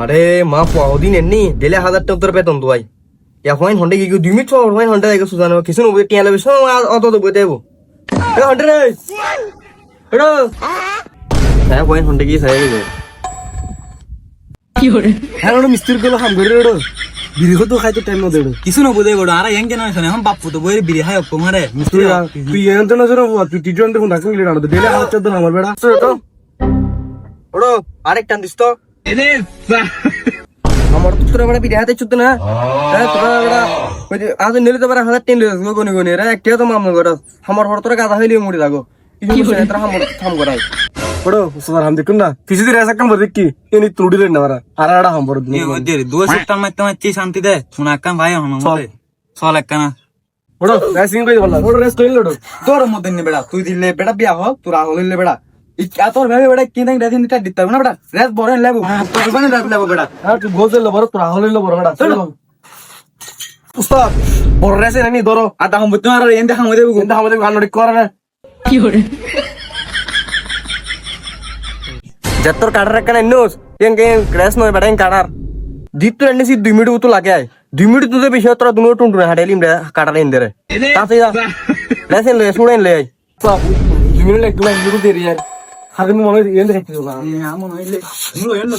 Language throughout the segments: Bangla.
আরে মা দিন এমনি দিলে 1000 টাকা তোর বেতন তো ভাই এখন হন্ডে কি 2 মিনিট পর হয় হন্ডে আইগো সুজানো কিছু নবে টিয়া লবে সব অত তো বইতে দেবো এ হন্ডে রে এড়ো হ্যাঁ কই হন্ডে কি সাই রে কি করে হ্যাঁ ওটা মিস্ত্রি গুলো হাম করে রে বিড়ি তো খাইতে টাইম না দেড়ো কিছু না বোঝাই বড় আর এং কেন শুনে এখন বাপু তো বইয়ের বিড়ি খাই তোমারে তুই এনতে না জরা তুই টি20 কোন ডাকুন লিডা না দিলে 1000 টাকা আমার বেড়া তো ওড়ো আরেক টান দিস তো আমার তো তোরা বড় বিড়ি হাতে চুত না হ্যাঁ তোরা বড় ওই যে আজ নিলে তো বড় 1000 টেন দিস গনি গনি রে একটা তো মামলা করস আমার হর তোরা গাদা হইলি মরি লাগো কিছু না তোরা হাম থাম করাই বড় সুদার হাম দেখুন না কিছু দিন এসা কাম দেখি এনি ত্রুটি রে না মারা আর আড়া হাম বড় নি ওই যে দুই সেক্টর মারতে মারছি শান্তি দে শোনা কাম ভাই হন মতে চল একখানা বড় রেসিং কই বললা বড় রেস কইল লড়ো তোর মধ্যে নি বেড়া তুই দিলে বেড়া বিয়া হ তোর হইলে বেড়া তোর ভাবে বেড়া কি দেখ রেদিন দিতে দিতে না বেড়া রেস বড় লেবো তোর বানে লেবো বেড়া আর তুই গোজেল বড় তোর হইল বড় বড় উস্তাদ বড় রেসে নানি ধরো আটা হম তোমার এন্ড হাম দেবো কিন্তু আমাদের গান করে না কি করে जत्तर काढार का नोस क्रॅश नव्हे बेटा काढार दीप तू एंड 2 मिनिट तू लागे आहे 2 मिनिट तुझे पेशा तर दोन टुंटू हाडेली काढायला इंदर तासे जा लेसन ले सोडेन ले 2 मिनिट लाग तुला इंदर दे यार हागे मी मला येन रे तुला আমন হইলে নুলো এন্ন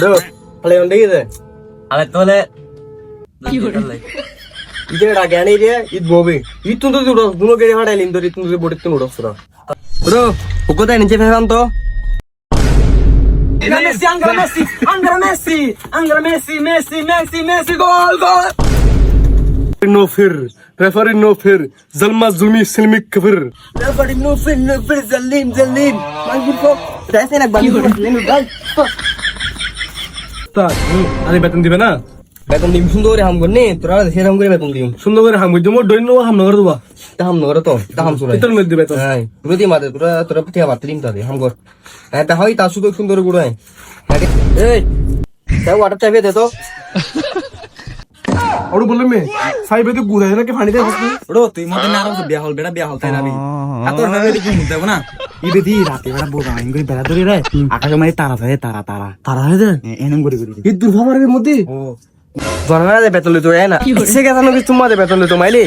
डो प्ले ओंडे ಇದೆ আলে তোলে কি করে इकडे गाणी रे इत बोबे इथून तो जुडो दुनो गेडे हाडायला इंदर इथून तुझे बोडीत उडो सुरा ब्रो उकोता निचे फेसान तो Messi, gol! नो फिर रेफरी नो फिर जलमा जुल्मी सिल्मी कफिर रेफरी नो फिर जलीम मांगिर को ऐसे ना बंद আরে বেতন দিবে না বেতন দিম সুন্দর করে হাম করনি তোরা সেরকম করে বেতন দিম সুন্দর করে হাম করতে মোর ডইন নো হাম নগর দেবা তা হাম নগর তো তা হাম সুরাই তোর মধ্যে বেতন হ্যাঁ রুদি মাদে তোরা তোরা পিঠা বাত দিম তাদে হাম কর হ্যাঁ তা হয় তা সুন্দর সুন্দর করে হ্যাঁ এই তা ওয়াটার চাইবে দে তো ওড় বললে মে সাইবে তো গুদাই না কে পানি দে ওড়ো তুই মতে না আরো বিয়া হল বেড়া বিয়া হল তাই না তোর ভাবে দেখি মুখ দেব না ইবে দি রাতে বেড়া বোবা আইন করে বেড়া ধরে রে আকাশে মানে তারা থাকে তারা তারা তারা হয় দে এনম করে করে এই দুর্ভাবের মধ্যে ও জনগণের বেতন লইতো না সে কথা নবি তোমাদের বেতন লইতো মাইলি